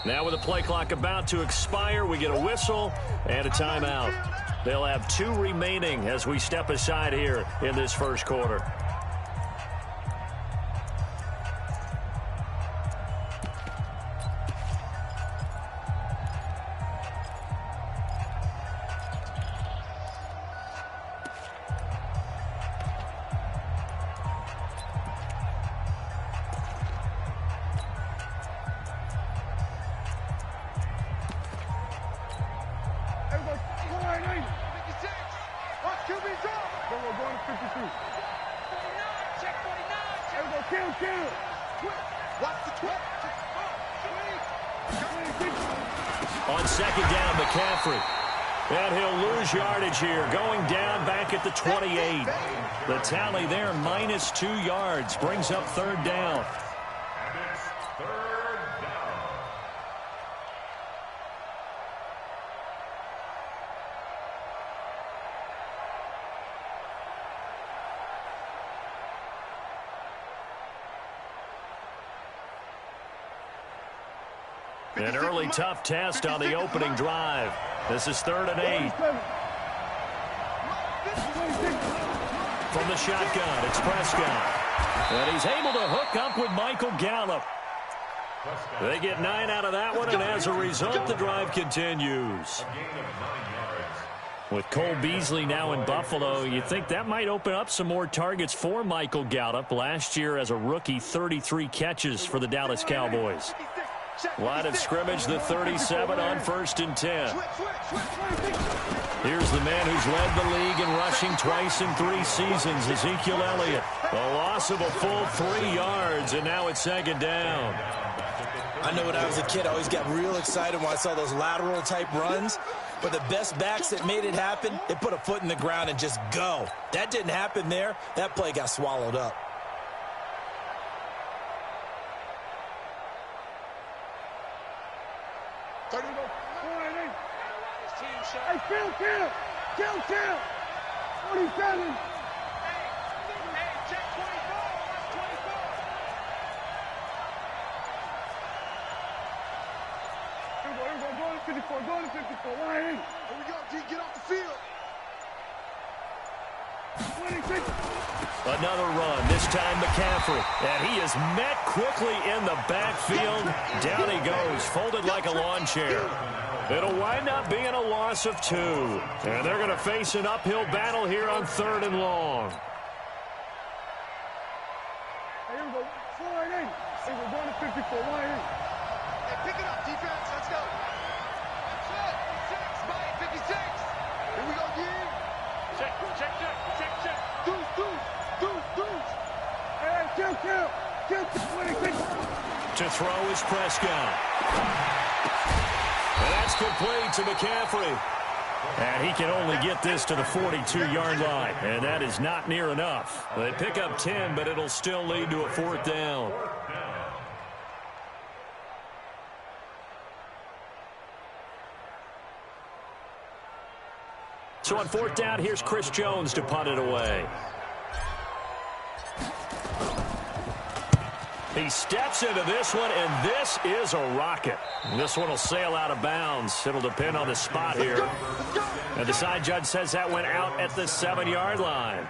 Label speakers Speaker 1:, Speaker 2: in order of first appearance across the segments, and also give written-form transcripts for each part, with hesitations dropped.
Speaker 1: Now with the play clock about to expire, we get a whistle and a timeout. They'll have 2 remaining as we step aside here in this first quarter.
Speaker 2: On second down, McCaffrey. And he'll lose yardage here, going down back at the 28. The tally there, minus 2 yards, brings up third down.
Speaker 3: And it's third down.
Speaker 1: An early tough test on the opening drive. This is 3rd and 8. From the shotgun, it's Prescott. And he's able to hook up with Michael Gallup. They get 9 out of that one, and as a result, the drive continues. With Cole Beasley now in Buffalo, you think that might open up some more targets for Michael Gallup. Last year as a rookie, 33 catches for the Dallas Cowboys. Line of scrimmage, the 37 on 1st and 10. Here's the man who's led the league in rushing twice in 3 seasons, Ezekiel Elliott. A loss of a full 3 yards, and now it's 2nd down.
Speaker 4: I know when I was a kid, I always got real excited when I saw those lateral-type runs. But the best backs that made it happen, they put a foot in the ground and just go. That didn't happen there. That play got swallowed up.
Speaker 5: Hey, kill! 47!
Speaker 6: Check 24! Watch 24!
Speaker 5: Here we go, go to 54, line in. Here we go, G, get off the field. 26.
Speaker 1: Another run, this time McCaffrey. And he is met quickly in the backfield. Down he goes, folded like a lawn chair. It'll wind up being a loss of 2. And they're going to face an uphill battle here on 3rd and long.
Speaker 5: Here we go, 4 and 8. Here we're going to 54, line in.
Speaker 6: Hey, pick it up, defense. Let's go. That's it. 56. Here we go, D. Check. Deuce.
Speaker 5: Hey, kill, 26.
Speaker 1: To throw is Prescott. And that's complete to McCaffrey. And he can only get this to the 42-yard line. And that is not near enough. They pick up 10, but it'll still lead to a 4th down. So on 4th down, here's Chris Jones to punt it away. He steps into this one, and this is a rocket. This one will sail out of bounds. It'll depend on the spot here. And the side judge says that went out at the 7-yard line.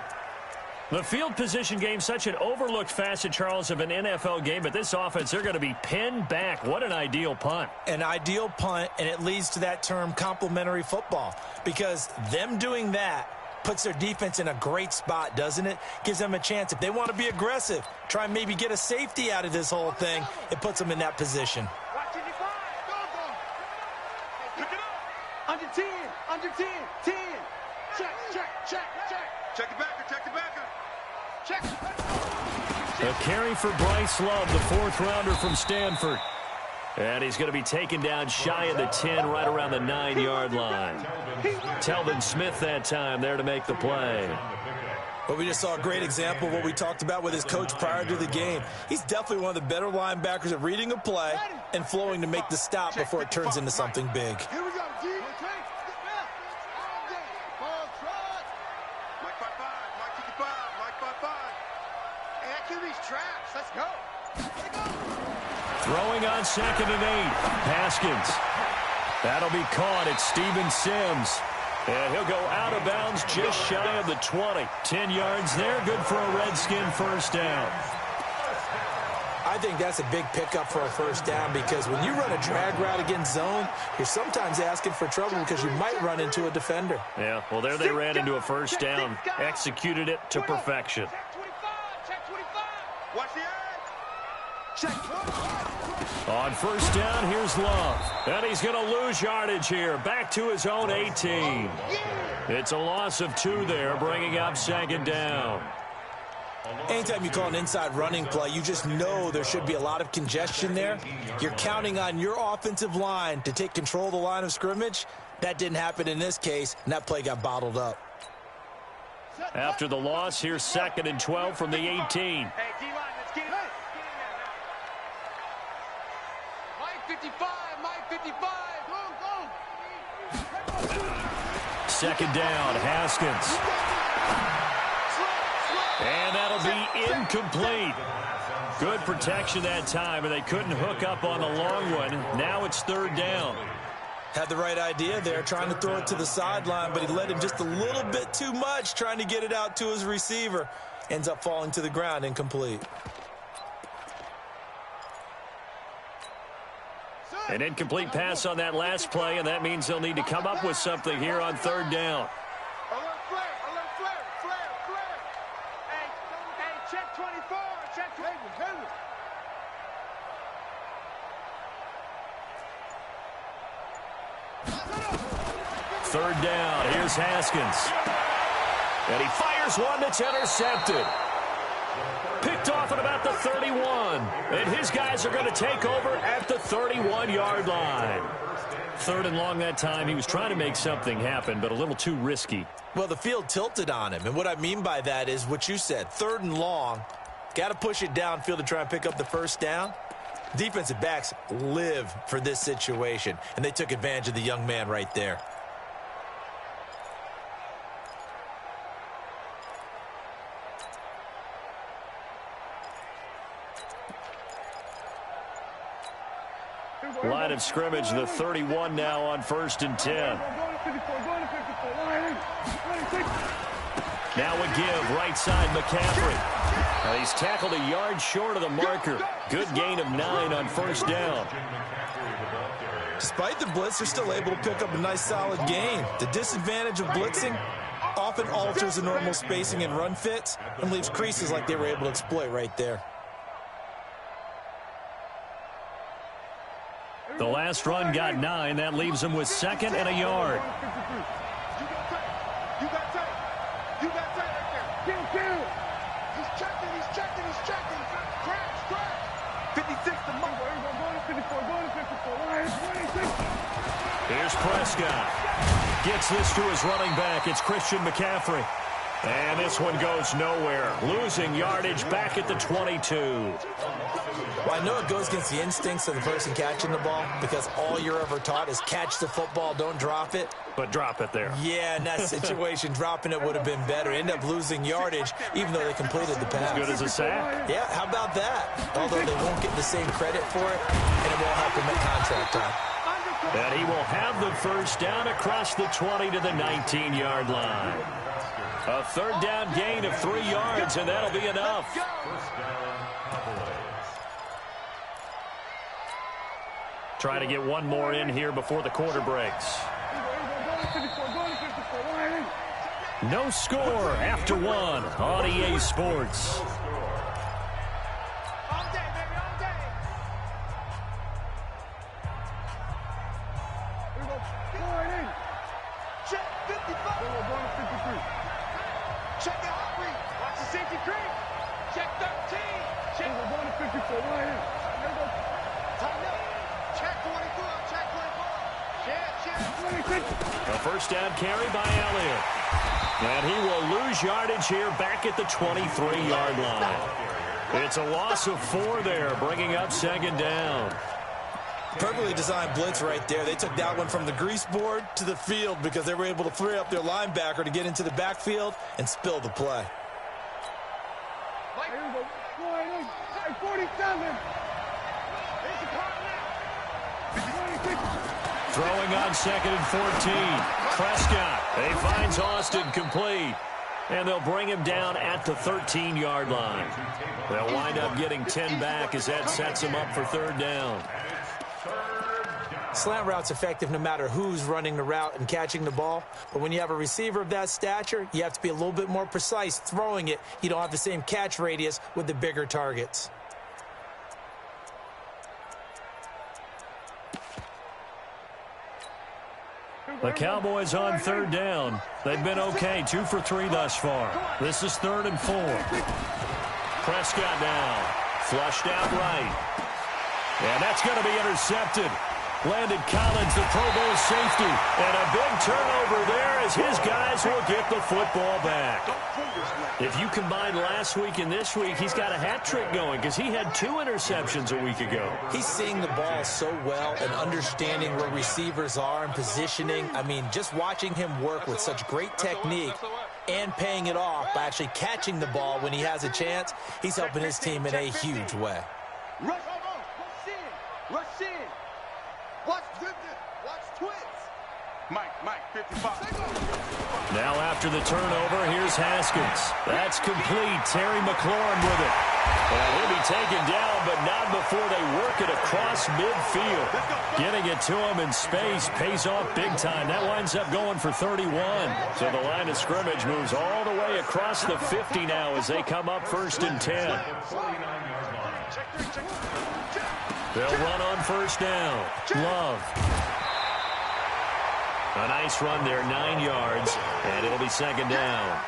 Speaker 1: The field position game, such an overlooked facet, Charles, of an NFL game, but this offense, they're going to be pinned back. What an ideal punt.
Speaker 4: An ideal punt, and it leads to that term complementary football, because them doing that puts their defense in a great spot, doesn't it? Gives them a chance. If they want to be aggressive, try and maybe get a safety out of this whole thing, it puts them in that position.
Speaker 6: Pick it up. Under 10. 10. Check. Check the backer. Check.
Speaker 1: A carry for Bryce Love, the 4th rounder from Stanford. And he's going to be taken down shy of the 10, right around the 9-yard line. Telvin Smith that time there to make the play.
Speaker 4: But we just saw a great example of what we talked about with his coach prior to the game. He's definitely one of the better linebackers at reading a play and flowing to make the stop before it turns into something big.
Speaker 5: Here we go, G.
Speaker 1: Throwing on 2nd and 8. Haskins. That'll be caught. It's Steven Sims. And he'll go out of bounds just shy of the 20. 10 yards there. Good for a Redskin first down.
Speaker 4: I think that's a big pickup for a first down because when you run a drag route against zone, you're sometimes asking for trouble because you might run into a defender.
Speaker 1: Yeah, well, there they ran into a first down. Executed it to perfection.
Speaker 6: Check 25. Watch the edge. Check.
Speaker 1: On first down, here's Love. And he's going to lose yardage here. Back to his own 18. It's a loss of 2 there, bringing up 2nd down.
Speaker 4: Anytime you call an inside running play, you just know there should be a lot of congestion there. You're counting on your offensive line to take control of the line of scrimmage. That didn't happen in this case, and that play got bottled up.
Speaker 1: After the loss, here's 2nd and 12 from the 18.
Speaker 6: Hey, D-line, let's get it. Mike 55, Mike 55. Go.
Speaker 1: 2nd down, Haskins. And that'll be incomplete. Good protection that time, and they couldn't hook up on the long one. Now it's 3rd down.
Speaker 4: Had the right idea there, trying to throw it to the sideline, but he led him just a little bit too much, trying to get it out to his receiver. Ends up falling to the ground, incomplete.
Speaker 1: An incomplete pass on that last play, and that means they'll need to come up with something here on 3rd down.
Speaker 6: Check 24. Check 24.
Speaker 1: Third down. Here's Haskins. And he fires one that's intercepted. Picked off at about the 31. And his guys are going to take over at the 31-yard line. 3rd and long that time. He was trying to make something happen, but a little too risky.
Speaker 4: Well, the field tilted on him, and what I mean by that is what you said, 3rd and long. Got to push it downfield to try and pick up the first down. Defensive backs live for this situation, and they took advantage of the young man right there.
Speaker 1: Line of scrimmage, the 31 now on 1st and 10. Now a give, right side McCaffrey. He's tackled a yard short of the marker. Good gain of 9 on 1st down.
Speaker 4: Despite the blitz, they're still able to pick up a nice solid gain. The disadvantage of blitzing often alters the normal spacing and run fits and leaves creases like they were able to exploit right there.
Speaker 1: The last run got 9. That leaves him with 2nd and a yard.
Speaker 6: You got tape. You got tape right there. Kill. He's checking. Crash. 56 to Mo.
Speaker 5: 54.
Speaker 1: Here's Prescott. Gets this to his running back. It's Christian McCaffrey. And this one goes nowhere. Losing yardage back at the 22.
Speaker 4: Well, I know it goes against the instincts of the person catching the ball because all you're ever taught is catch the football, don't drop it.
Speaker 1: But drop it there.
Speaker 4: Yeah, in that situation, dropping it would have been better. End up losing yardage, even though they completed the pass.
Speaker 1: As good as a sack.
Speaker 4: Yeah, how about that? Although they won't get the same credit for it, and it won't help them at contract time.
Speaker 1: And he will have the first down across the 20 to the 19-yard line. A 3rd down gain of 3 yards, and that'll be enough. Try to get one more in here before the quarter breaks. No score after 1 on EA Sports.
Speaker 6: All day, baby, all day. Check 55. Check the hot read. Watch the safety creep. Check 13. Check. Time up. Check 24. Check 24. Check.
Speaker 1: A first down carry by Elliott. And he will lose yardage here back at the 23-yard line. It's a loss of 4 there, bringing up 2nd down.
Speaker 4: Perfectly designed blitz right there. They took that one from the grease board to the field because they were able to free up their linebacker to get into the backfield and spill the play.
Speaker 5: 47.
Speaker 1: Throwing on 2nd and 14. Prescott. He finds Austin complete. And they'll bring him down at the 13-yard line. They'll wind up getting 10 back as that sets them up for 3rd down.
Speaker 4: Slant route's effective no matter who's running the route and catching the ball. But when you have a receiver of that stature, you have to be a little bit more precise throwing it. You don't have the same catch radius with the bigger targets.
Speaker 1: The Cowboys on 3rd down. They've been okay, 2 for 3 thus far. This is 3rd and 4. Prescott now, flushed out right. And that's going to be intercepted. Landon Collins, the Pro Bowl safety. And a big turnover there as his guys will get the football back. If you combine last week and this week, he's got a hat trick going because he had 2 interceptions a week ago.
Speaker 4: He's seeing the ball so well and understanding where receivers are and positioning. I mean, just watching him work with such great technique and paying it off by actually catching the ball when he has a chance, he's helping his team in a huge way.
Speaker 6: Rush in. Rush in. Watch twins. Mike, 55.
Speaker 1: Now after the turnover, here's Haskins. That's complete. Terry McLaurin with it. And he'll be taken down, but not before they work it across midfield. Getting it to him in space pays off big time. That winds up going for 31. So the line of scrimmage moves all the way across the 50 now as they come up 1st and 10. They'll run on 1st down. Love. A nice run there, 9 yards, and it'll be 2nd down.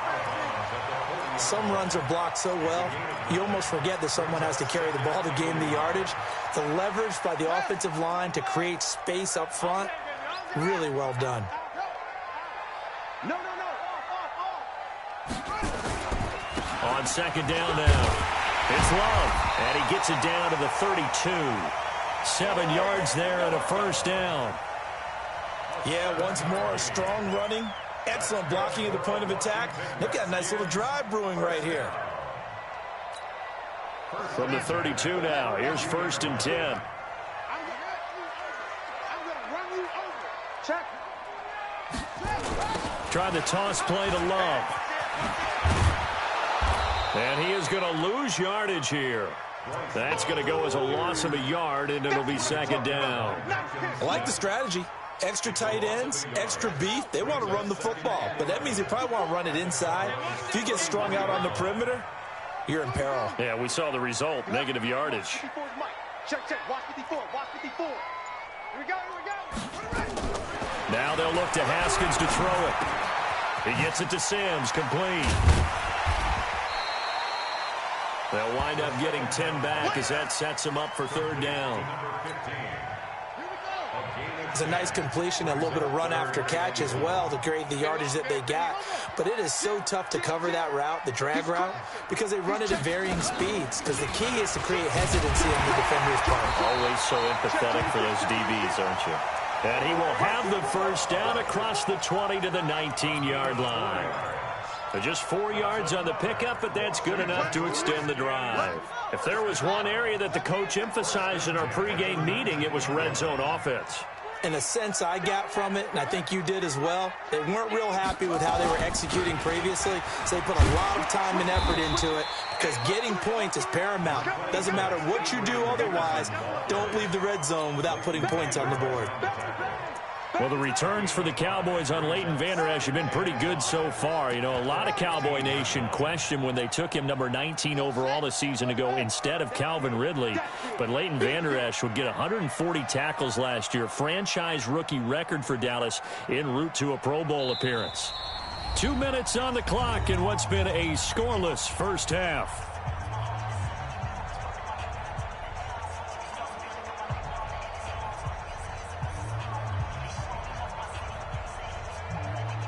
Speaker 4: Some runs are blocked so well, you almost forget that someone has to carry the ball to gain the yardage. The leverage by the offensive line to create space up front, really well done.
Speaker 6: No.
Speaker 1: On 2nd down now, it's Love, and he gets it down to the 32. 7 yards there and a 1st down.
Speaker 4: Yeah, once more, strong running, excellent blocking at the point of attack. They've got a nice little drive brewing right here.
Speaker 1: From the 32 now, here's 1st and 10.
Speaker 6: I'm gonna run you over. Check.
Speaker 1: Trying the toss play to Love. And he is going to lose yardage here. That's going to go as a loss of a yard, and it'll be 2nd down.
Speaker 4: I like the strategy. Extra tight ends, extra beef. They want to run the football, but that means they probably want to run it inside. If you get strung out on the perimeter, you're in peril.
Speaker 1: Yeah, we saw the result, negative yardage.
Speaker 6: Check. Watch 54. Here we go.
Speaker 1: Now they'll look to Haskins to throw it. He gets it to Sims, complete. They'll wind up getting 10 back as that sets them up for 3rd down.
Speaker 4: It's a nice completion, a little bit of run after catch as well to create the yardage that they got. But it is so tough to cover that route, the drag route, because they run it at varying speeds. Because the key is to create hesitancy on the defender's part.
Speaker 1: Always so empathetic for those DBs, aren't you? And he will have the 1st down across the 20 to the 19-yard line. Just 4 yards on the pickup, but that's good enough to extend the drive. If there was one area that the coach emphasized in our pregame meeting, it was red zone offense.
Speaker 4: In a sense I got from it, and I think you did as well, they weren't real happy with how they were executing previously, so they put a lot of time and effort into it because getting points is paramount. Doesn't matter what you do otherwise, don't leave the red zone without putting points on the board.
Speaker 1: Well, the returns for the Cowboys on Leighton Vander Esch have been pretty good so far. You know, a lot of Cowboy Nation questioned when they took him number 19 overall a season ago instead of Calvin Ridley. But Leighton Vander Esch would get 140 tackles last year, franchise rookie record for Dallas en route to a Pro Bowl appearance. 2 minutes on the clock in what's been a scoreless first half.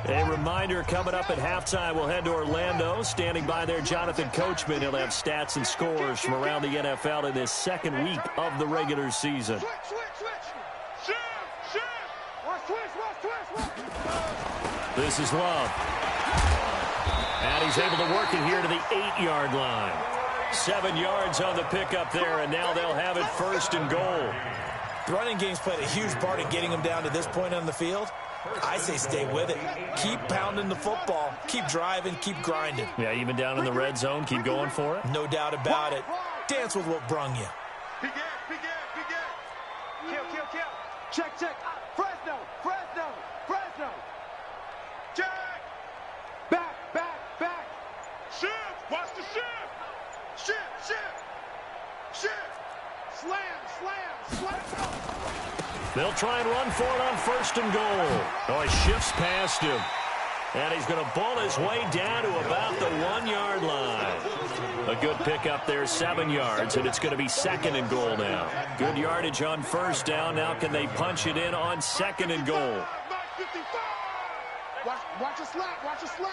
Speaker 1: A reminder, coming up at halftime, we'll head to Orlando. Standing by there, Jonathan Coachman. He'll have stats and scores from around the NFL in this 2nd week of the regular season.
Speaker 6: Switch. Watch.
Speaker 1: This is Love. And he's able to work it here to the 8-yard line. 7 yards on the pickup there, and now they'll have it 1st and goal.
Speaker 4: The running game's played a huge part in getting them down to this point on the field. I say stay with it. Keep pounding the football. Keep driving. Keep grinding.
Speaker 1: Yeah, even down in the red zone, keep going for it.
Speaker 4: No doubt about it. Dance with what brung you.
Speaker 6: Big ass, big ass, big ass. Kill. Check. Fresno. Check. Back. Shift. Watch the shift. Shift. Slam.
Speaker 1: They'll try and run for it on 1st and goal. Oh, he shifts past him. And he's going to ball his way down to about the 1-yard line. A good pickup there, 7 yards, and it's going to be 2nd and goal now. Good yardage on 1st down. Now can they punch it in on 2nd and goal?
Speaker 6: Watch a slant. Watch him.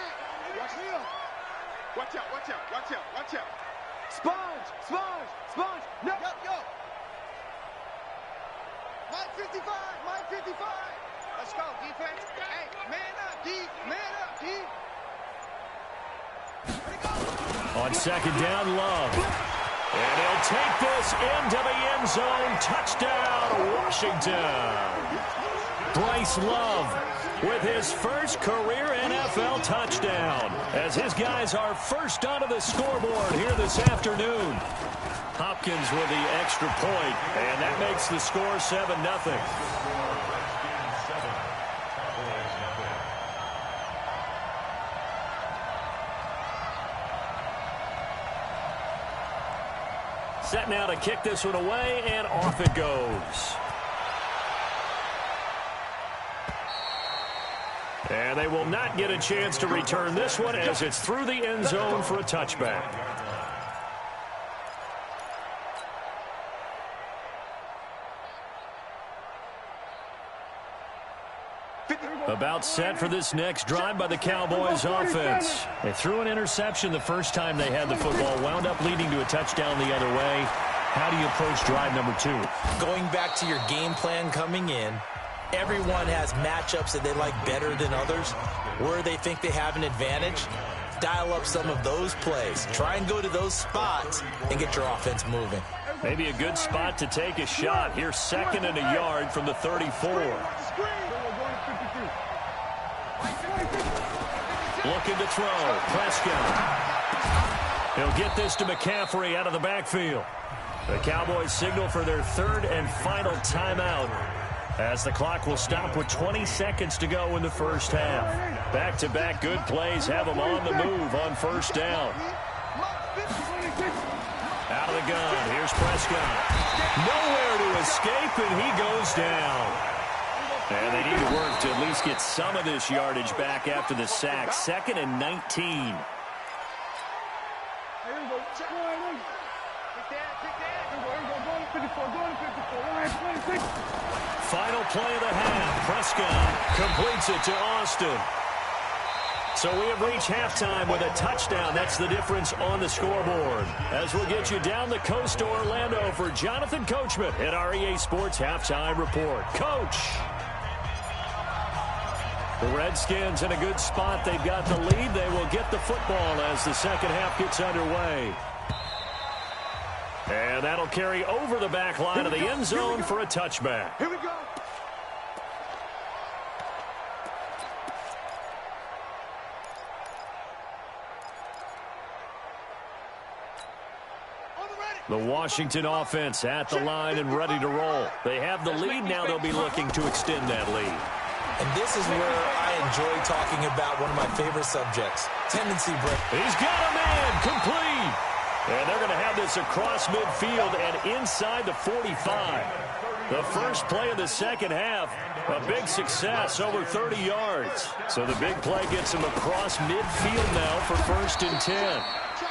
Speaker 6: Watch out. Sponge. No. Yo. Mike 55. Let's go, defense. Hey, man up, D.
Speaker 1: On 2nd down, Love. And he'll take this into the end zone. Touchdown, Washington. Bryce Love with his first career NFL touchdown, as his guys are first onto the scoreboard here this afternoon. Hopkins with the extra point, and that makes the score 7-0. Set now to kick this one away, and off it goes. And they will not get a chance to return this one, as it's through the end zone for a touchback. About set for this next drive by the Cowboys offense. They threw an interception the first time they had the football, wound up leading to a touchdown the other way. How do you approach drive number 2?
Speaker 4: Going back to your game plan coming in, everyone has matchups that they like better than others, where they think they have an advantage. Dial up some of those plays. Try and go to those spots and get your offense moving.
Speaker 1: Maybe a good spot to take a shot. Here's 2nd and a yard from the 34. Looking to throw. Prescott. He'll get this to McCaffrey out of the backfield. The Cowboys signal for their 3rd and final timeout, as the clock will stop with 20 seconds to go in the first half. Back-to-back good plays have them on the move on 1st down. Out of the gun. Here's Prescott. Nowhere to escape, and he goes down. And they need to work to at least get some of this yardage back after the sack. 2nd and 19. Final play of the half. Prescott completes it to Austin. So we have reached halftime with a touchdown. That's the difference on the scoreboard. As we'll get you down the coast to Orlando for Jonathan Coachman at our EA Sports Halftime Report. Coach! The Redskins in a good spot. They've got the lead. They will get the football as the second half gets underway. And that'll carry over the back line of the end zone for a touchback.
Speaker 6: Here we go.
Speaker 1: The Washington offense at the line and ready to roll. They have the lead. Now they'll be looking to extend that lead.
Speaker 4: And this is where I enjoy talking about one of my favorite subjects, tendency break.
Speaker 1: He's got a man, complete. And they're going to have this across midfield and inside the 45. The first play of the second half, a big success, over 30 yards. So the big play gets him across midfield now for 1st and 10.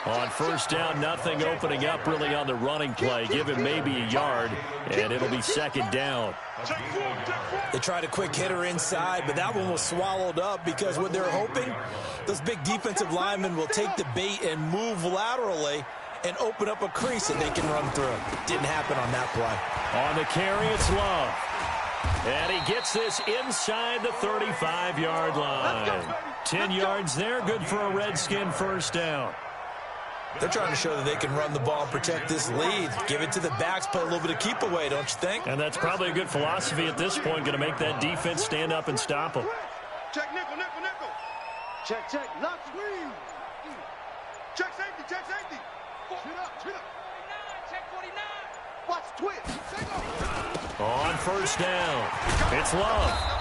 Speaker 1: On 1st down, nothing opening up really on the running play. Give him maybe a yard, and it'll be 2nd down.
Speaker 4: They tried a quick hitter inside, but that one was swallowed up because what they're hoping, those big defensive linemen will take the bait and move laterally and open up a crease that they can run through. Didn't happen on that play.
Speaker 1: On the carry, it's Love. And he gets this inside the 35-yard line. 10 yards there, good for a Redskin 1st down.
Speaker 4: They're trying to show that they can run the ball and protect this lead. Give it to the backs, play a little bit of keep away, don't you think?
Speaker 1: And that's probably a good philosophy at this point, going to make that defense stand up and stop them.
Speaker 6: Check nickel, nickel, nickel. Check, check. Lock screen. Check safety, check safety. Chin up, chin up. 49, check 49. Watch twitch.
Speaker 1: On first down, it's Love.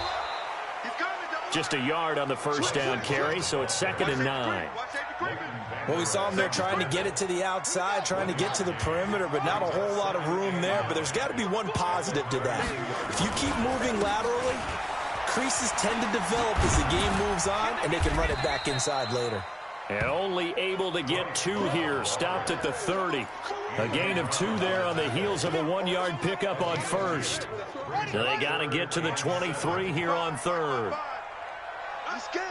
Speaker 1: Just a yard on the first down carry, so it's 2nd and 9.
Speaker 4: Well, we saw them there trying to get it to the outside, trying to get to the perimeter, but not a whole lot of room there. But there's got to be one positive to that. If you keep moving laterally, creases tend to develop as the game moves on, and they can run it back inside later.
Speaker 1: And only able to get 2 here, stopped at the 30. A gain of 2 there on the heels of a 1-yard pickup on first. So they got to get to the 23 here on 3rd.
Speaker 6: I'm scared.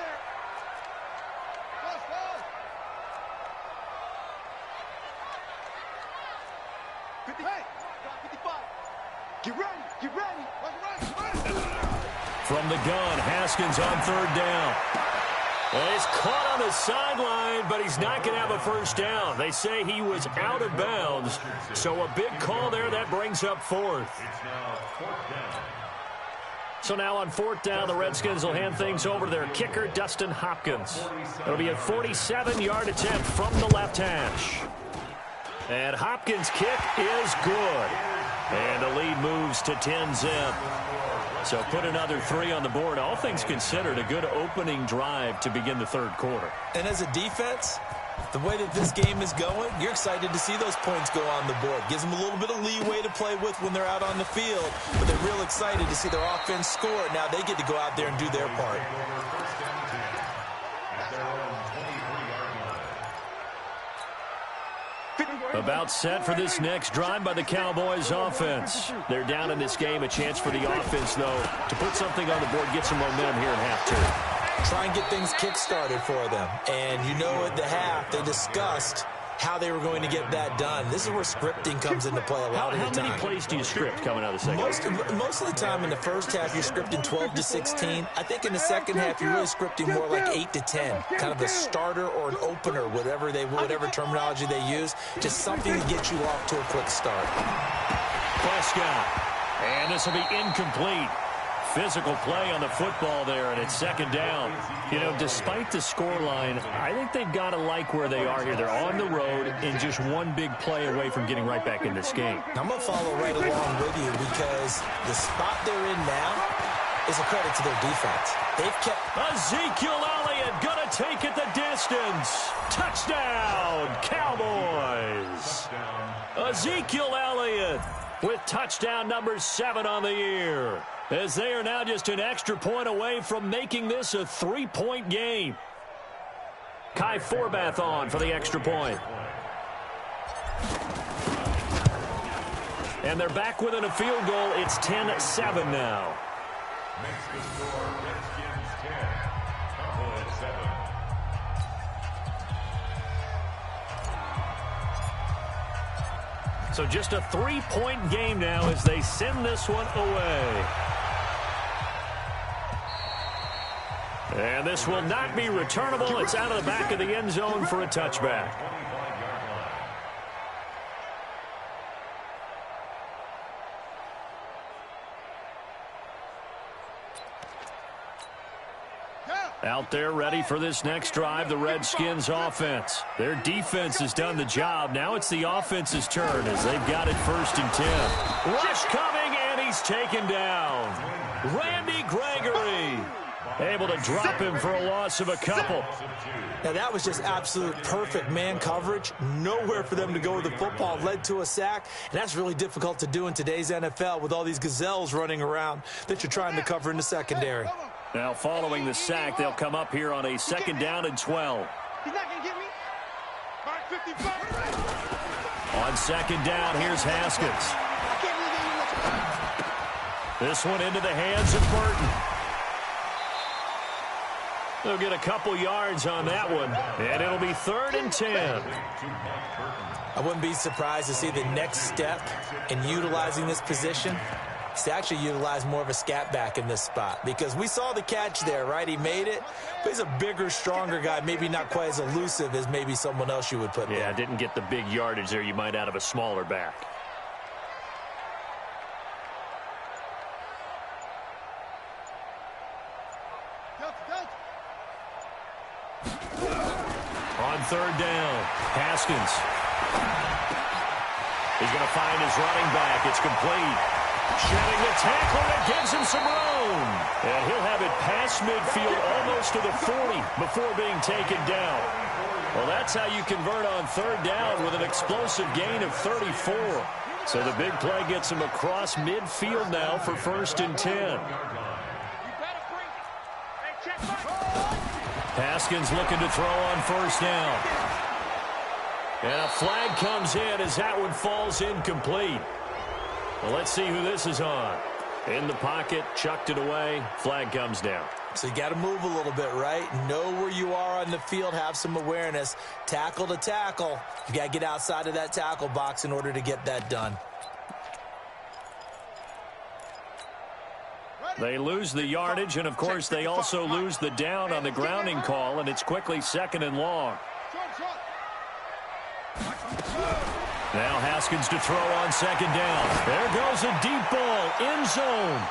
Speaker 6: Get ready, get ready.
Speaker 1: From the gun, Haskins on 3rd down. Well, he's caught on the sideline, but he's not going to have a first down. They say he was out of bounds, so a big call there. That brings up 4th. So now on 4th down, the Redskins will hand things over to their kicker, Dustin Hopkins. It'll be a 47-yard attempt from the left hash. And Hopkins' kick is good. And the lead moves to 10-zip. So put another 3 on the board. All things considered, a good opening drive to begin the 3rd quarter.
Speaker 4: And as a defense, the way that this game is going, you're excited to see those points go on the board. Gives them a little bit of leeway to play with when they're out on the field, but they're real excited to see their offense score. Now they get to go out there and do their part.
Speaker 1: About set for this next drive by the Cowboys offense. They're down in this game. A chance for the offense, though, to put something on the board, get some momentum here in half 2.
Speaker 4: Try and get things kick-started for them. And you know at the half, they discussed how they were going to get that done. This is where scripting comes into play a lot of the time.
Speaker 1: How many plays do you script coming out of the second?
Speaker 4: Most of the time in the first half, you're scripting 12 to 16. I think in the second half, you're really scripting more like 8 to 10. Kind of a starter or an opener, whatever terminology they use. Just something to get you off to a quick start.
Speaker 1: Prescott. And this will be incomplete. Physical play on the football there, and it's 2nd down. You know, despite the scoreline, I think they've got to like where they are here. They're on the road and just one big play away from getting right back in this game.
Speaker 4: I'm going to follow right along with you because the spot they're in now is a credit to their defense. They've kept...
Speaker 1: Ezekiel Elliott going to take it the distance. Touchdown, Cowboys. Ezekiel Elliott with touchdown number 7 on the year, as they are now just an extra point away from making this a 3-point game. Kai Forbath on for the extra point. And they're back within a field goal. It's 10-7 now.
Speaker 3: Makes the score Redskins 10, Cowboys 7.
Speaker 1: So just a 3-point game now as they send this one away. And this will not be returnable. It's out of the back of the end zone for a touchback. Out there ready for this next drive, the Redskins offense. Their defense has done the job. Now it's the offense's turn as they've got it 1st and 10. Rush coming, and he's taken down. Randy Gregory able to drop him for a loss of a couple.
Speaker 4: Now that was just absolute perfect man coverage. Nowhere for them to go with the football. Led to a sack, and that's really difficult to do in today's NFL with all these gazelles running around that you're trying to cover in the secondary.
Speaker 1: Now following the sack, they'll come up here on a 2nd down and 12.
Speaker 6: He's not going to get me. Mark 55.
Speaker 1: On 2nd down, here's Haskins.
Speaker 6: I can't believe
Speaker 1: This one into the hands of Burton. They'll get a couple yards on that one, and it'll be 3rd and 10.
Speaker 4: I wouldn't be surprised to see the next step in utilizing this position He's actually utilized more of a scat back in this spot because we saw the catch there, right? He made it, but he's a bigger, stronger guy, maybe not quite as elusive as maybe someone else you would put there.
Speaker 1: Yeah, didn't get the big yardage there you might out of a smaller back. On third down, Haskins. He's going to find his running back. It's complete. Shedding the tackle that gives him some room. And he'll have it past midfield almost to the 40 before being taken down. Well, that's how you convert on third down with an explosive gain of 34. So the big play gets him across midfield now for 1st and 10. Haskins looking to throw on 1st down. And a flag comes in as that one falls incomplete. Well, let's see who this is on. In the pocket, chucked it away, flag comes down.
Speaker 4: So you got to move a little bit, right? Know where you are on the field, have some awareness. Tackle to tackle. You got to get outside of that tackle box in order to get that done.
Speaker 1: They lose the yardage, and, of course, they also lose the down on the grounding call, and it's quickly 2nd and long. Now Haskins to throw on 2nd down. There goes a deep ball, end zone.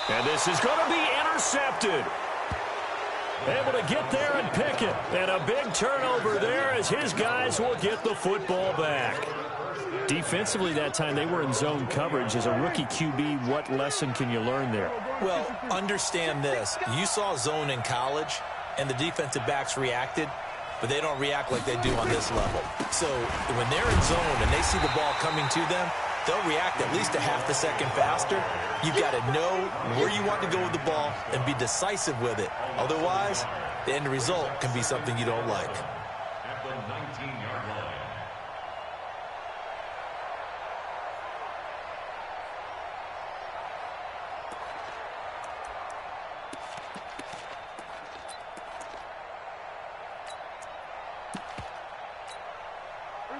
Speaker 1: And this is going to be intercepted. Able to get there and pick it. And a big turnover there as his guys will get the football back. Defensively that time, they were in zone coverage. As a rookie QB, what lesson can you learn there?
Speaker 4: Well, understand this. You saw zone in college, and the defensive backs reacted, but they don't react like they do on this level. So when they're in zone and they see the ball coming to them, they'll react at least a half a second faster. You've got to know where you want to go with the ball and be decisive with it. Otherwise, the end result can be something you don't like.
Speaker 3: At the 19-yard line.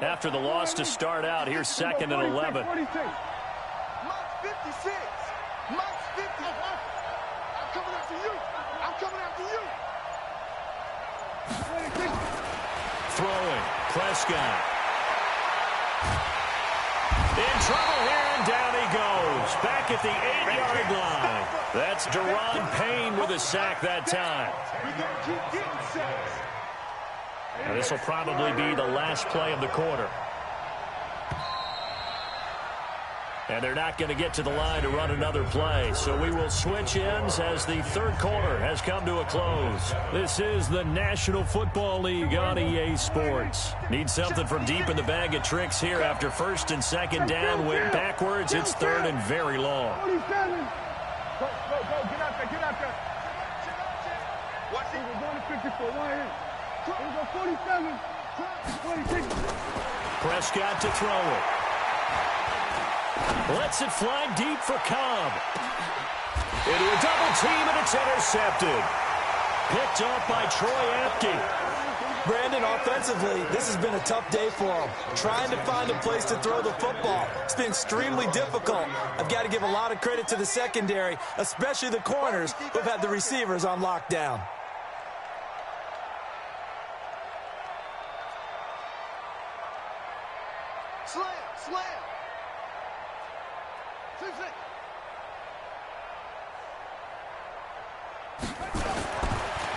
Speaker 1: After the loss to start out, here's 2nd and 11.
Speaker 6: Mike's 56. Mike's 50. I'm coming after you. I'm coming after you.
Speaker 1: Throwing, Prescott. In trouble here, and down he goes. Back at the 8-yard line. That's Deron Payne with a sack that time.
Speaker 6: We got to keep getting sacks.
Speaker 1: And this will probably be the last play of the quarter. And they're not going to get to the line to run another play. So we will switch ends as the third quarter has come to a close. This is the National Football League on EA Sports. Need something from deep in the bag of tricks here after 1st and 2nd down. Went backwards. It's 3rd and very long.
Speaker 5: 47. Go, get out there, get out there.
Speaker 6: Watch it.
Speaker 5: We're going to 54, right here. Here we go, 47, 26.
Speaker 1: Prescott to throw it. Lets it fly deep for Cobb. Into a double team, and it's intercepted. Picked off by Troy Apke.
Speaker 4: Brandon, offensively, this has been a tough day for him. Trying to find a place to throw the football. It's been extremely difficult. I've got to give a lot of credit to the secondary, especially the corners who've had the receivers on lockdown.
Speaker 6: Slam, slam.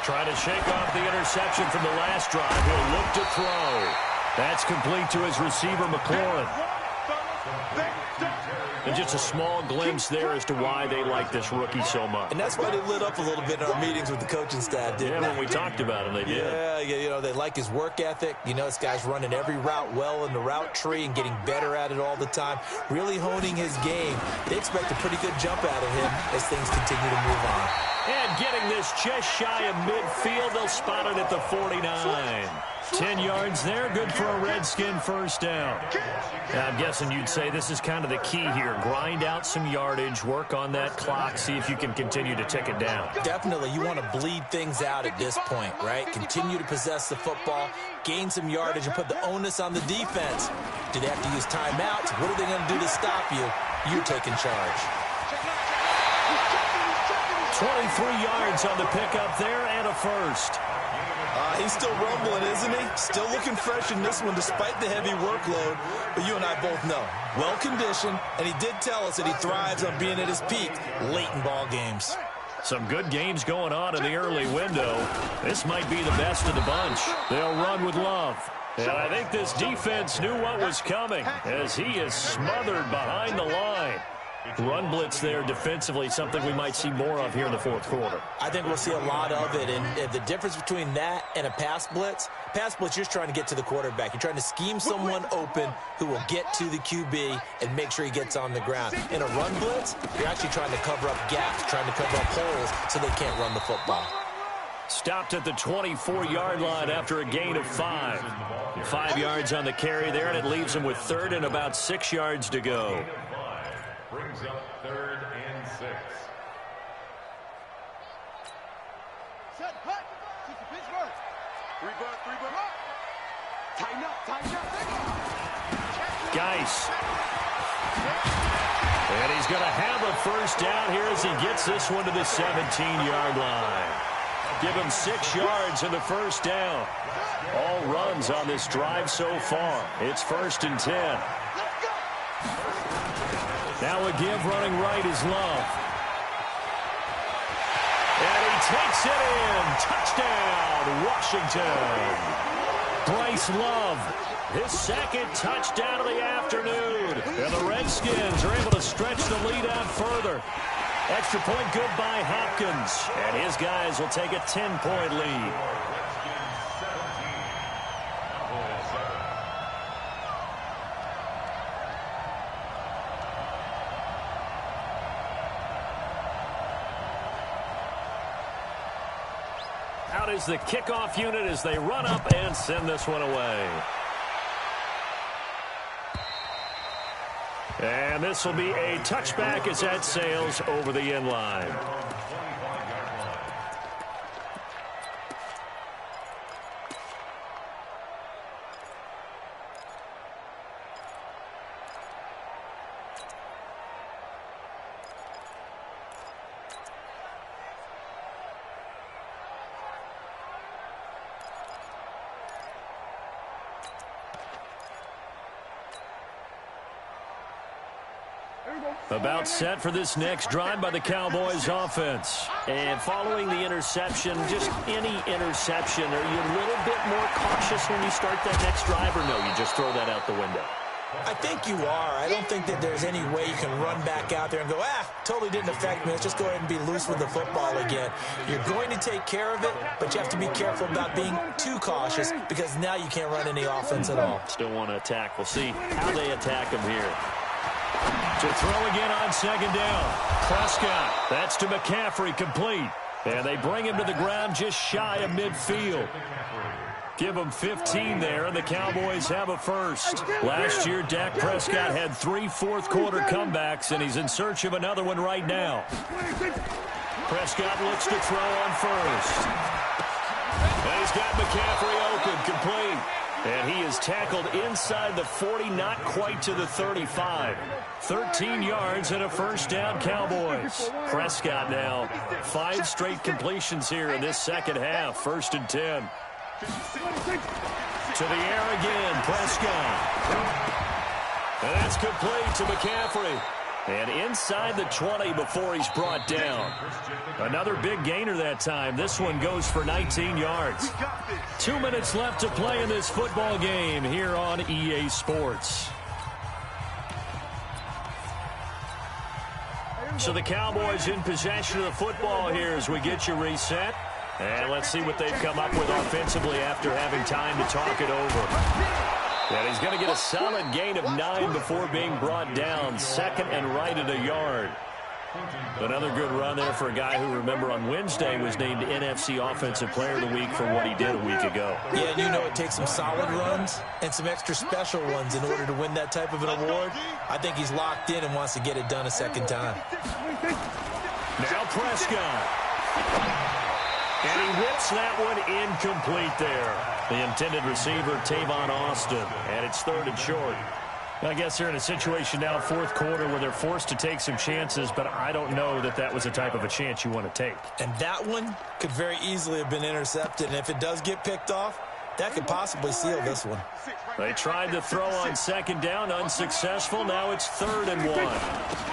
Speaker 1: Trying to shake off the interception from the last drive. He'll look to throw. That's complete to his receiver, McLaurin. And just a small glimpse there as to why they like this rookie so much.
Speaker 4: And that's why they lit up a little bit in our meetings with the coaching staff, didn't
Speaker 1: they? When we talked about him, they did.
Speaker 4: Yeah, you know, they like his work ethic. You know, this guy's running every route well in the route tree and getting better at it all the time, really honing his game. They expect a pretty good jump out of him as things continue to move on.
Speaker 1: And getting this just shy of midfield, they'll spot it at the 49. 10 yards there, good for a Redskin 1st down. Now, I'm guessing you'd say this is kind of the key here. Grind out some yardage, work on that clock, see if you can continue to tick it down.
Speaker 4: Definitely, you want to bleed things out at this point, right? Continue to possess the football, gain some yardage, and put the onus on the defense. Do they have to use timeouts? What are they going to do to stop you? you're taking charge.
Speaker 1: 23 yards on the pickup there and a first.
Speaker 4: He's still rumbling, isn't he? Still looking fresh in this one despite the heavy workload. But you and I both know, well-conditioned, and he did tell us that he thrives on being at his peak late in ball games.
Speaker 1: Some good games going on in the early window. This might be the best of the bunch. They'll run with Love. And I think this defense knew what was coming as he is smothered behind the line. Run blitz there defensively, something we might see more of here in the fourth quarter.
Speaker 4: I think we'll see a lot of it, and the difference between that and a pass blitz, you're just trying to get to the quarterback. You're trying to scheme someone open who will get to the QB and make sure he gets on the ground. In a run blitz, you're actually trying to cover up gaps, trying to cover up holes so they can't run the football.
Speaker 1: Stopped at the 24-yard line after a gain of 5. 5 yards on the carry there, and it leaves him with third and about 6 yards to go.
Speaker 3: Brings up 3rd and 6.
Speaker 6: Set, hut. Shoot the Pittsburgh. 3 buck. Tighten up.
Speaker 1: Geis. And he's going to have a first down here as he gets this one to the 17-yard line. Give him 6 yards in the first down. All runs on this drive so far. It's 1st and 10. Now a give running right is Love. And he takes it in. Touchdown, Washington. Bryce Love, his second touchdown of the afternoon. And the Redskins are able to stretch the lead out further. Extra point good by Hopkins. And his guys will take a 10-point lead. Out is the kickoff unit as they run up and send this one away. And this will be a touchback as that sails over the end line. About set for this next drive by the Cowboys offense. And following the interception, just any interception, are you a little bit more cautious when you start that next drive, or no, you just throw that out the window?
Speaker 4: I think you are. I don't think that there's any way you can run back out there and go, totally didn't affect me. Let's just go ahead and be loose with the football again. You're going to take care of it, but you have to be careful about being too cautious because now you can't run any offense at all.
Speaker 1: Still want to attack. We'll see how they attack him here. To throw again on 2nd down. Prescott. That's to McCaffrey, complete. And they bring him to the ground just shy of midfield. Give him 15 there, and the Cowboys have a first. Last year, Dak Prescott had 3 fourth-quarter comebacks, and he's in search of another one right now. Prescott looks to throw on first. And he's got McCaffrey open, complete. And he is tackled inside the 40, not quite to the 35. 13 yards and a first down, Cowboys. Prescott now, 5 straight completions here in this second half. 1st and 10. To the air again, Prescott. And that's complete to McCaffrey. And inside the 20 before he's brought down. Another big gainer that time. This one goes for 19 yards. 2 minutes left to play in this football game here on EA Sports. So the Cowboys in possession of the football here as we get you reset. And let's see what they've come up with offensively after having time to talk it over. And he's going to get a solid gain of 9 before being brought down. 2nd and right at a yard. Another good run there for a guy who, remember, on Wednesday was named NFC Offensive Player of the Week for what he did a week ago.
Speaker 4: Yeah, and you know it takes some solid runs and some extra special ones in order to win that type of an award. I think he's locked in and wants to get it done a second time.
Speaker 1: Now Prescott. And he whips that one incomplete there. The intended receiver, Tavon Austin. And it's 3rd and short. I guess they're in a situation now, fourth quarter, where they're forced to take some chances, but I don't know that that was the type of a chance you want to take.
Speaker 4: And that one could very easily have been intercepted, and if it does get picked off, that could possibly seal this one.
Speaker 1: They tried to throw on second down, unsuccessful. Now it's 3rd and 1.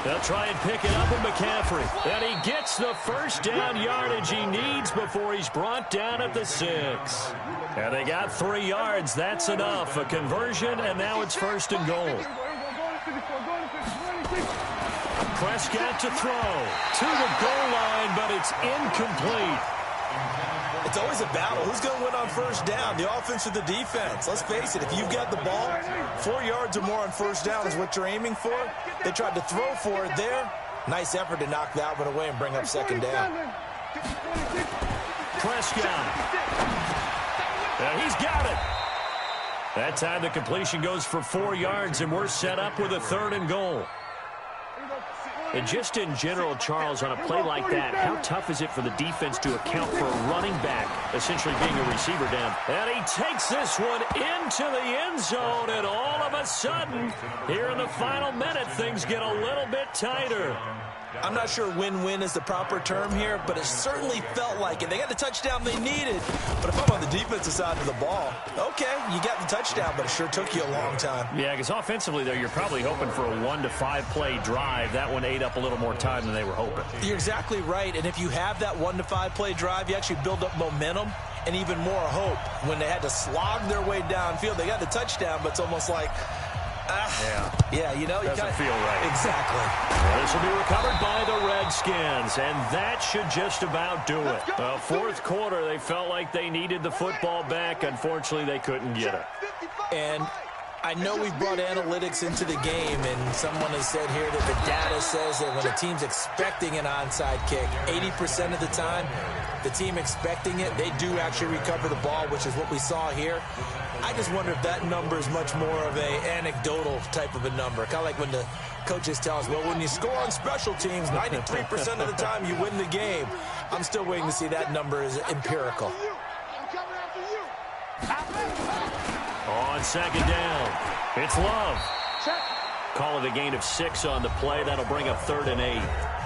Speaker 1: They'll try and pick it up with McCaffrey. And he gets the first down yardage he needs before he's brought down at the 6. And they got 3 yards. That's enough. A conversion, and now it's 1st and goal. Prescott to throw to the goal line, but it's incomplete.
Speaker 4: It's always a battle. Who's going to win on first down, the offense or the defense? Let's face it, if you've got the ball, 4 yards or more on first down is what you're aiming for. They tried to throw for it there. Nice effort to knock that one away and bring up second down.
Speaker 1: Prescott. He's got it. That time the completion goes for 4 yards, and we're set up with a 3rd and goal. And just in general, Charles, on a play like that, how tough is it for the defense to account for a running back essentially being a receiver down? And he takes this one into the end zone, and all of a sudden, here in the final minute, things get a little bit tighter.
Speaker 4: I'm not sure win-win is the proper term here, but it certainly felt like it. They got the touchdown they needed, but if I'm on the defensive side of the ball, okay, you got the touchdown, but it sure took you a long time.
Speaker 1: Yeah, because offensively, though, you're probably hoping for a 1 to 5 play drive. That one ate up a little more time than they were hoping.
Speaker 4: You're exactly right, and if you have that 1 to 5 play drive, you actually build up momentum and even more hope. When they had to slog their way downfield, they got the touchdown, but it's almost like, yeah, you know,
Speaker 1: doesn't feel right.
Speaker 4: Exactly.
Speaker 1: Well, this will be recovered by the Redskins, and that should just about do it. Fourth quarter, they felt like they needed the football back. Unfortunately, they couldn't get it.
Speaker 4: And I know we brought analytics into the game, and someone has said here that the data says that when a team's expecting an onside kick, 80% of the time, the team expecting it, they do actually recover the ball, which is what we saw here. I just wonder if that number is much more of a anecdotal type of a number. Kind of like when the coaches tell us, well, when you score on special teams, 93% of the time you win the game. I'm still waiting to see that number is empirical.
Speaker 1: On second down, it's Love. Call it a gain of 6 on the play. That'll bring up 3rd and 8.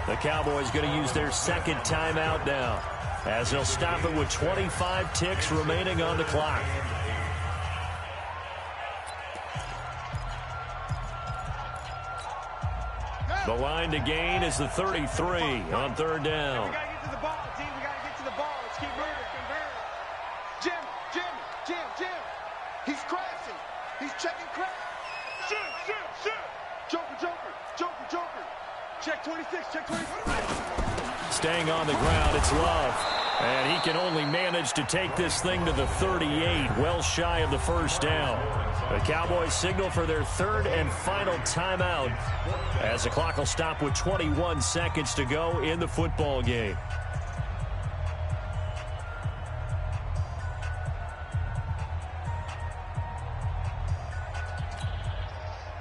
Speaker 1: The Cowboys going to use their second timeout now, as they'll stop it with 25 ticks remaining on the clock. The line to gain is the 33 on 3rd down.
Speaker 6: We got to get to the ball, team. We got to get to the ball. Let's keep moving. Jim. He's crashing. He's checking crash. Shoot. Joker. Check 26, check 26.
Speaker 1: Staying on the ground, it's Love. And he can only manage to take this thing to the 38, well shy of the first down. The Cowboys signal for their 3rd and final timeout, as the clock will stop with 21 seconds to go in the football game.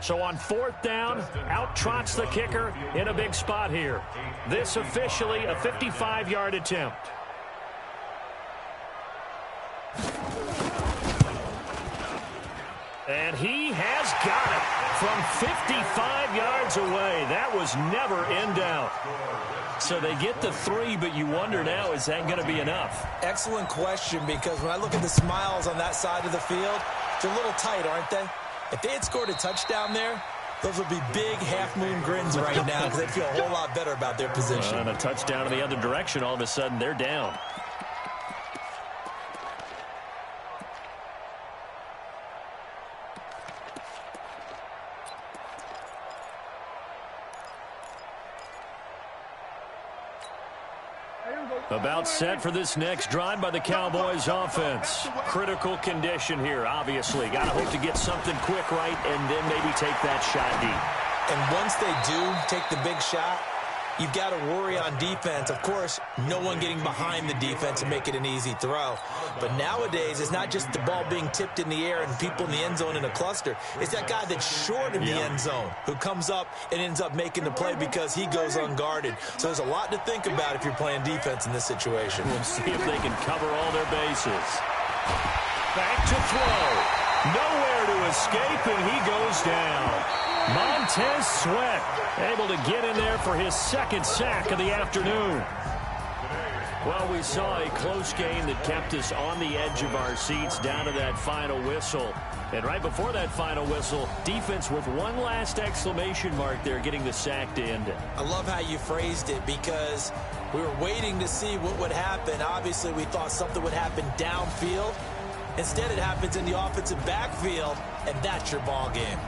Speaker 1: So on 4th down, out trots the kicker in a big spot here. This officially a 55-yard attempt. And he has got it from 55 yards away. That was never in doubt. So they get the 3, but you wonder now, is that going to be enough?
Speaker 4: Excellent question, because when I look at the smiles on that side of the field, they're a little tight, aren't they? If they had scored a touchdown there, those would be big half-moon grins right now, because they'd feel a whole lot better about their position.
Speaker 1: And a touchdown in the other direction, all of a sudden they're down. About set for this next drive by the Cowboys offense. Critical condition here, obviously. Got to hope to get something quick right and then maybe take that shot deep.
Speaker 4: And once they do take the big shot, you've got to worry on defense. Of course, no one getting behind the defense and make it an easy throw. But nowadays, it's not just the ball being tipped in the air and people in the end zone in a cluster. It's that guy that's short in the end zone who comes up and ends up making the play because he goes unguarded. So there's a lot to think about if you're playing defense in this situation.
Speaker 1: We'll see if they can cover all their bases. Back to throw. Nowhere to escape, and he goes down. Montez Sweat able to get in there for his second sack of the afternoon. Well, we saw a close game that kept us on the edge of our seats down to that final whistle. And right before that final whistle, defense with one last exclamation mark there, getting the sack to end it.
Speaker 4: I love how you phrased it, because we were waiting to see what would happen. Obviously, we thought something would happen downfield. Instead, it happens in the offensive backfield, and that's your ball game.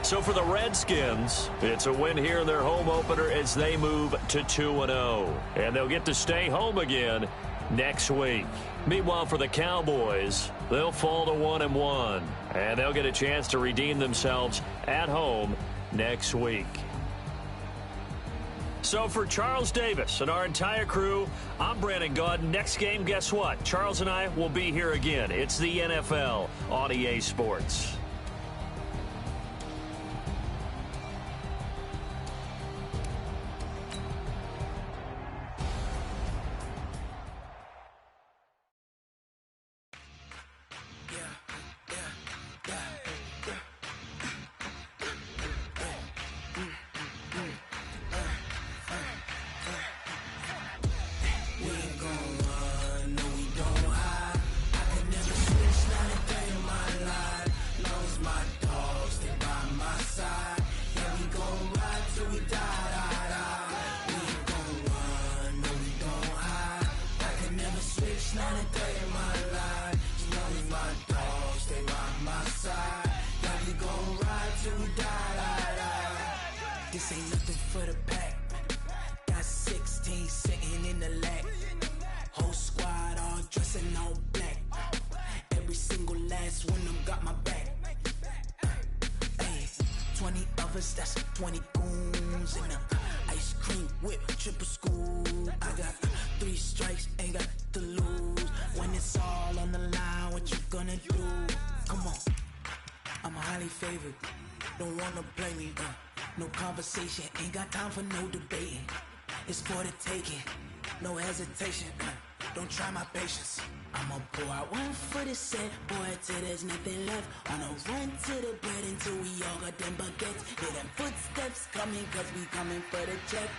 Speaker 1: So for the Redskins, it's a win here in their home opener as they move to 2-0. And they'll get to stay home again next week. Meanwhile, for the Cowboys, they'll fall to 1-1. And they'll get a chance to redeem themselves at home next week. So for Charles Davis and our entire crew, I'm Brandon Gaudin. Next game, guess what? Charles and I will be here again. It's the NFL on EA Sports.
Speaker 7: This ain't nothing for the pack. Got 16 sitting in the lap. Whole squad all dressing all black. Every single last one of them got my back. Hey, 20 of us, that's 20 goons in a ice cream whip, triple school. I got 3 strikes, ain't got to lose. When it's all on the line, what you gonna do? Come on, I'm highly favored. Don't wanna play me, no conversation, ain't got time for no debating. It's for the taking, no hesitation, don't try my patience. I'ma pour out one for the set, boy, till there's nothing left. On a run to the bread until we all got them baguettes. Hear them footsteps coming, cause we coming for the check.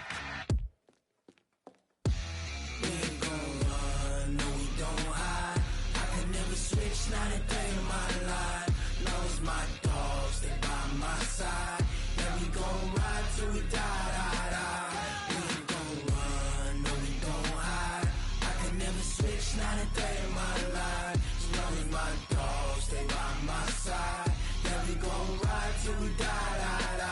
Speaker 7: We ain't gon' run, no we don't hide. I can never switch, not a day in my life. Lost my dogs, they by my side. Yeah, we gon' ride till we die, die, die. We ain't gon' run, no we don't hide. I can never switch, not a day in my life. As long as my dogs stay by my side. Yeah, we gon' ride till we die, die, die.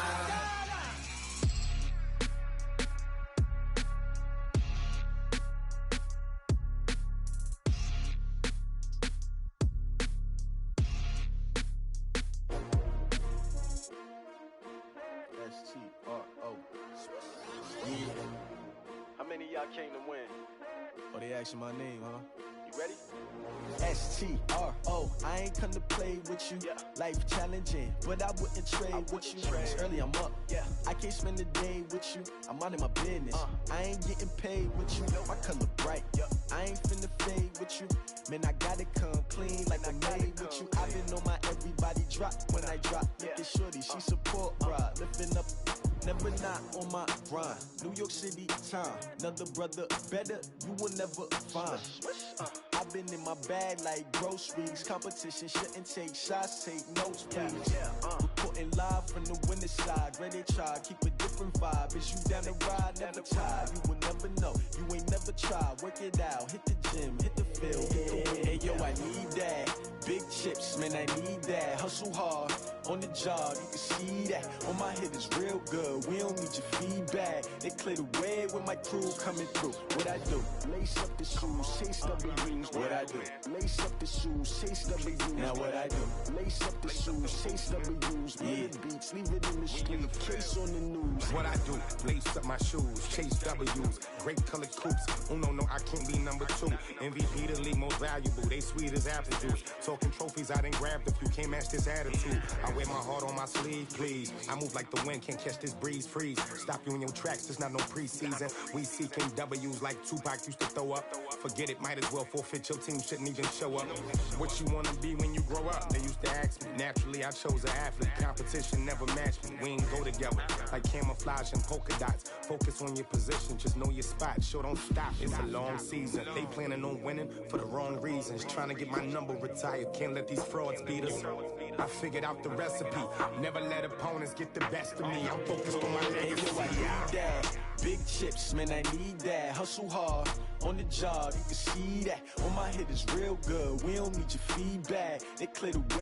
Speaker 8: S-T-R-O. Yeah.
Speaker 6: How many of y'all came to win?
Speaker 8: Oh, they asking my name, huh?
Speaker 6: You ready?
Speaker 8: S-T-R-O. I ain't come to play with you.
Speaker 6: Yeah.
Speaker 8: Life challenging, but I wouldn't trade with you. It's early, I'm up.
Speaker 6: Yeah.
Speaker 8: I can't spend the day with you. I'm minding my business. I ain't getting paid with you. My color bright. I ain't finna fade with you. Man, I gotta come clean like I'm made with you. I've been on my everybody drop when I drop. Look at shorty, she support ride. Lifting up, never not on my grind. New York City time. Another brother better, you will never find. I've been in my bag like groceries. Competition shouldn't take shots, take notes, please. Reporting live from the winning side. Ready to try, keep a different vibe. Is you down the ride, never tired. You will never know, you ain't never tried. Work it out, hit the gym, hit the field, hit the win. Hey yo, I need that. Big chips, man, I need that. Hustle hard, on the job, you can see that. On my hit is real good, we don't need your feedback. They clear the way with my crew coming through. What I do? Lace up the shoes, chase W's. What I do? Lace up the shoes, chase W's. Now what I do? Lace up the shoes, chase W's. Yeah. Beats, leave it in the street, case on the news.
Speaker 9: What I do? Lace up my shoes, chase W's. Great colored coupes. Oh no, I can't be number 2. MVP elite, most valuable. They sweet as apple juice. Talking trophies, I done grabbed a few. Can't match this attitude. I wear my heart on my sleeve, please. I move like the wind, can't catch this breeze, freeze. Stop you in your tracks, it's not no preseason. We seeking W's like Tupac used to throw up. Forget it, might as well forfeit. Your team shouldn't even show up. What you wanna be when you grow up? They used to ask me. Naturally, I chose an athlete. Competition never matched me. We ain't go together like camouflage and polka dots. Focus on your position, just know your spot. Sure, don't stop. It's a long season. They planning on winning for the wrong reasons. Trying to get my number retired. Can't let these frauds beat us. I figured out the recipe. Never let opponents get the best of me. I'm focused on my legacy.
Speaker 8: I need that. Big chips, man, I need that. Hustle hard on the job, you can see that. On my head is real good. We don't need your feedback. They clear the way.